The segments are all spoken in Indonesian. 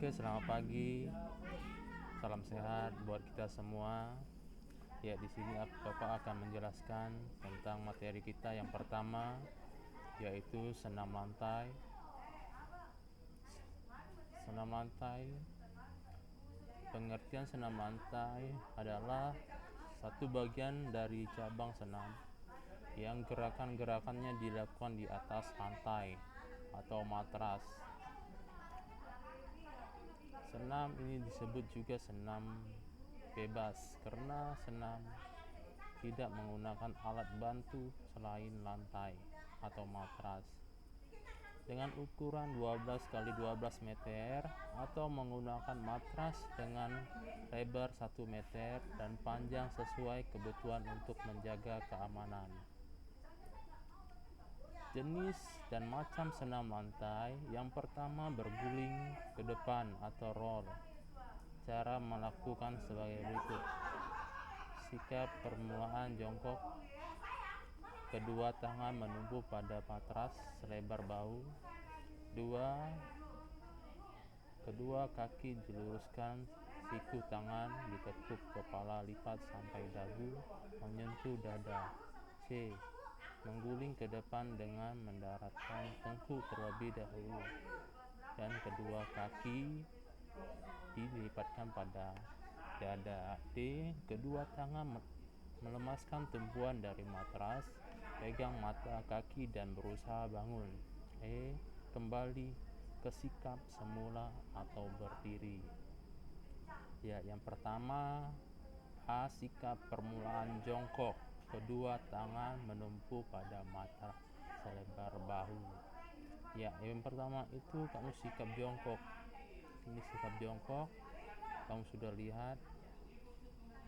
Oke, selamat pagi. Salam sehat buat kita semua. Ya, di sini Bapak akan menjelaskan tentang materi kita yang pertama, yaitu senam lantai. Senam lantai, pengertian senam lantai adalah satu bagian dari cabang senam yang gerakan-gerakannya dilakukan di atas lantai atau matras. Senam ini disebut juga senam bebas karena senam tidak menggunakan alat bantu selain lantai atau matras dengan ukuran 12 x 12 meter atau menggunakan matras dengan lebar 1 meter dan panjang sesuai kebutuhan untuk menjaga keamanan. Jenis dan macam senam lantai. Yang pertama, berguling ke depan atau roll. Cara melakukan sebagai berikut. Sikap permulaan jongkok. Kedua tangan menumpu pada matras selebar bahu. Kedua kaki diluruskan, siku tangan ditekuk, kepala lipat sampai dagu menyentuh dada. C. Mengguling ke depan dengan mendaratkan tengkuk terlebih dahulu dan kedua kaki dilipatkan pada dada. D. Kedua tangan melemaskan tumpuan dari matras, pegang mata kaki dan berusaha bangun. E. Kembali ke sikap semula atau berdiri. Ya, yang pertama, A. Sikap permulaan jongkok. Kedua tangan menumpu pada matras selebar bahu. Ya, yang pertama itu kamu sikap jongkok. Ini sikap jongkok. Kamu sudah lihat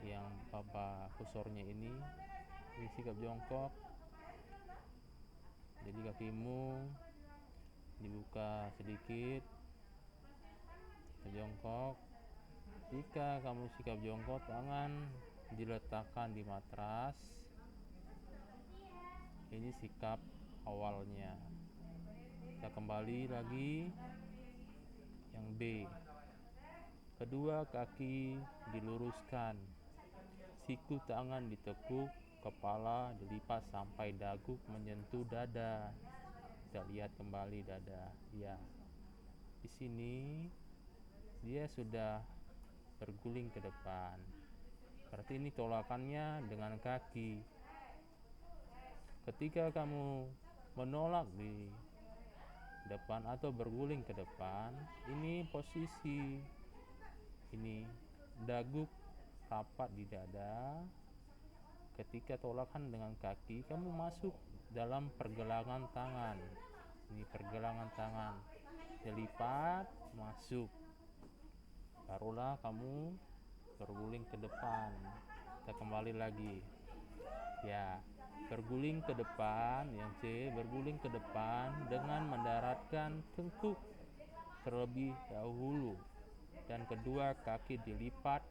yang Bapak kursornya ini sikap jongkok. Jadi kakimu dibuka sedikit, jongkok. Jika kamu sikap jongkok, tangan diletakkan di matras. Ini sikap awalnya. Kita kembali lagi yang B. Kedua kaki diluruskan, siku tangan ditekuk, kepala dilipat sampai dagu menyentuh dada. Kita lihat kembali dada. Ya, di sini dia sudah berguling ke depan. Berarti ini tolakannya dengan kaki. Ketika kamu menolak di depan atau berguling ke depan, ini posisi ini dagu rapat di dada. Ketika tolakan dengan kaki, kamu masuk dalam pergelangan tangan. Ini pergelangan tangan dilipat masuk, barulah kamu berguling ke depan. Kita kembali lagi. Ya, berguling ke depan. Yang C, berguling ke depan dengan mendaratkan tengkuk terlebih dahulu dan kedua kaki dilipat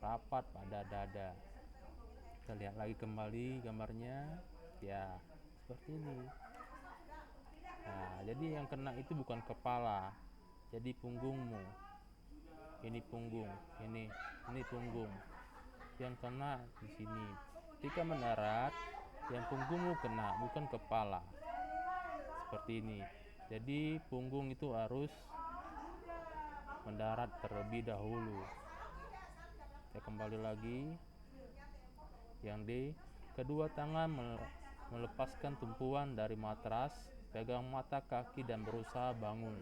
rapat pada dada. Kita lihat lagi kembali gambarnya. Ya, seperti ini. Nah, jadi yang kena itu bukan kepala, jadi punggungmu. Ini punggung, ini punggung. Yang kena di sini. Ketika mendarat, yang punggungmu kena, bukan kepala. Seperti ini. Jadi punggung itu harus mendarat terlebih dahulu. Kita kembali lagi. Yang D. Kedua tangan melepaskan tumpuan dari matras, pegang mata kaki dan berusaha bangun.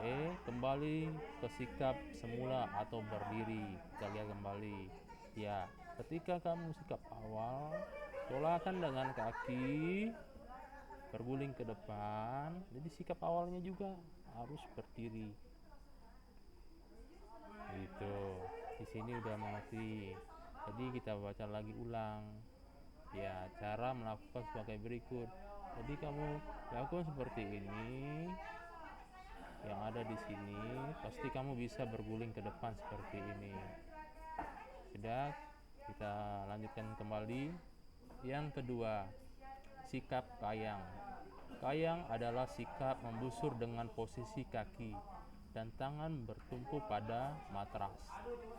E. Kembali ke sikap semula atau berdiri. Kita lihat kembali. Ya, ketika kamu sikap awal, tolakan dengan kaki, berguling ke depan. Jadi sikap awalnya juga harus berdiri. Gitu. Di sini udah mengerti. Jadi kita baca lagi ulang. Ya, cara melakukan sebagai berikut. Jadi kamu lakukan seperti ini. Yang ada di sini, pasti kamu bisa berguling ke depan seperti ini. Sudah, kita lanjutkan kembali. Yang kedua, sikap kayang. Kayang adalah sikap membusur dengan posisi kaki dan tangan bertumpu pada matras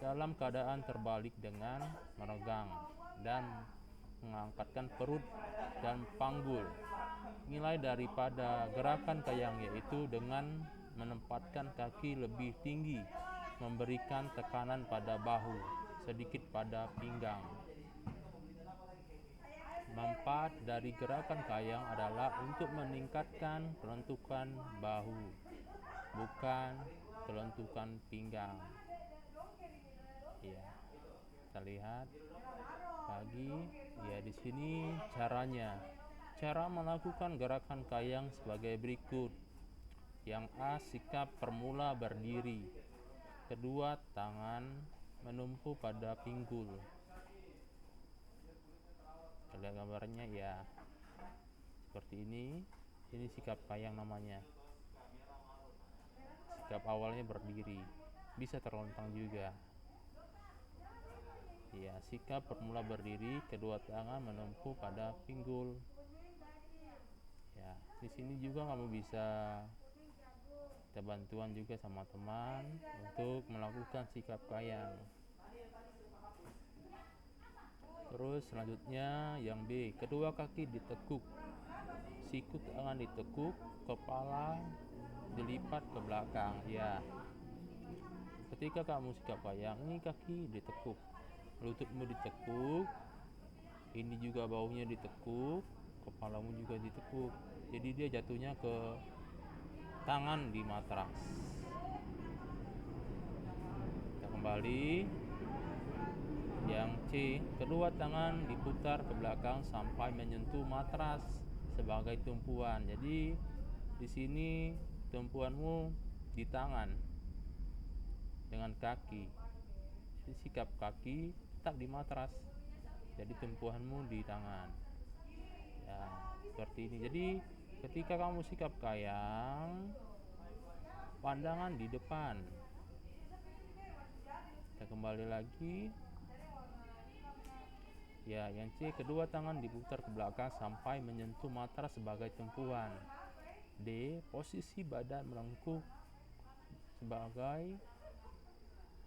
dalam keadaan terbalik dengan meregang dan mengangkatkan perut dan panggul. Nilai daripada gerakan kayang yaitu dengan menempatkan kaki lebih tinggi, memberikan tekanan pada bahu, sedikit pada pinggang. Manfaat dari gerakan kayang adalah untuk meningkatkan kelentukan bahu, bukan kelentukan pinggang. Ya, kita lihat lagi. Ya, di sini caranya. Cara melakukan gerakan kayang sebagai berikut. Yang A, sikap permula berdiri. Kedua tangan menumpu pada pinggul. Lihat gambarnya ya. Seperti ini. Ini sikap kayang namanya. Sikap awalnya berdiri. Bisa terlentang juga. Ya, sikap permula berdiri, kedua tangan menumpu pada pinggul. Ya, di sini juga kamu bisa minta bantuan juga sama teman untuk melakukan sikap kayang. Terus selanjutnya yang B, kedua kaki ditekuk, siku tangan ditekuk, kepala dilipat ke belakang. Ya, ketika kamu sikap kayang, ini kaki ditekuk, lututmu ditekuk, ini juga baunya ditekuk, kepalamu juga ditekuk. Jadi dia jatuhnya ke tangan di matras. Kita kembali. Yang C, kedua tangan diputar ke belakang sampai menyentuh matras sebagai tumpuan. Jadi di sini tumpuanmu di tangan dengan kaki. Jadi sikap kaki tetap di matras. Jadi tumpuanmu di tangan. Ya, seperti ini. Jadi ketika kamu sikap kayang, pandangan di depan. Kita kembali lagi. Ya, yang C, kedua tangan diputar ke belakang sampai menyentuh matras sebagai tumpuan. D, posisi badan melengkung sebagai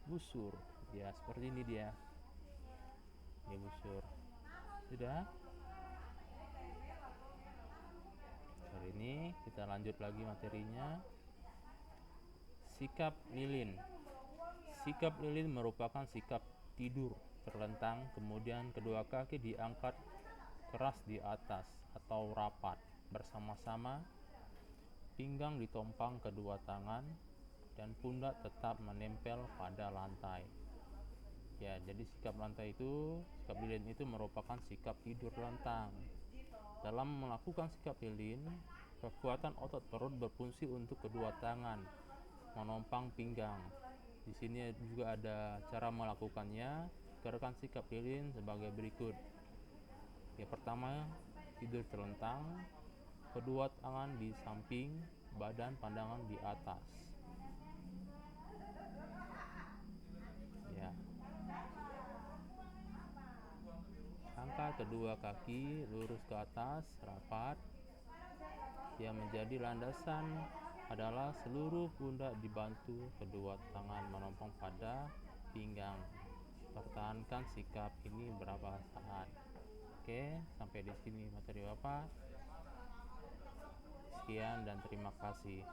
busur. Ya, seperti ini dia. Ini busur. Sudah? Hari ini kita lanjut lagi materinya. Sikap lilin. Sikap lilin merupakan sikap tidur terlentang, kemudian kedua kaki diangkat keras di atas atau rapat bersama-sama, pinggang ditompang kedua tangan, dan pundak tetap menempel pada lantai. Ya, jadi sikap lilin itu merupakan sikap tidur lentang. Dalam melakukan sikap lilin, kekuatan otot perut berfungsi untuk kedua tangan menompang pinggang. Di sini juga ada cara melakukannya. Gerakan sikap lilin sebagai berikut. Yang pertama, tidur terlentang, kedua tangan di samping, badan pandangan di atas. Ya. Angkat kedua kaki lurus ke atas, rapat. Yang menjadi landasan adalah seluruh pundak dibantu kedua tangan menompang pada pinggang. Pertahankan sikap ini berapa saat. Oke, sampai di sini materi Bapak. Sekian dan terima kasih.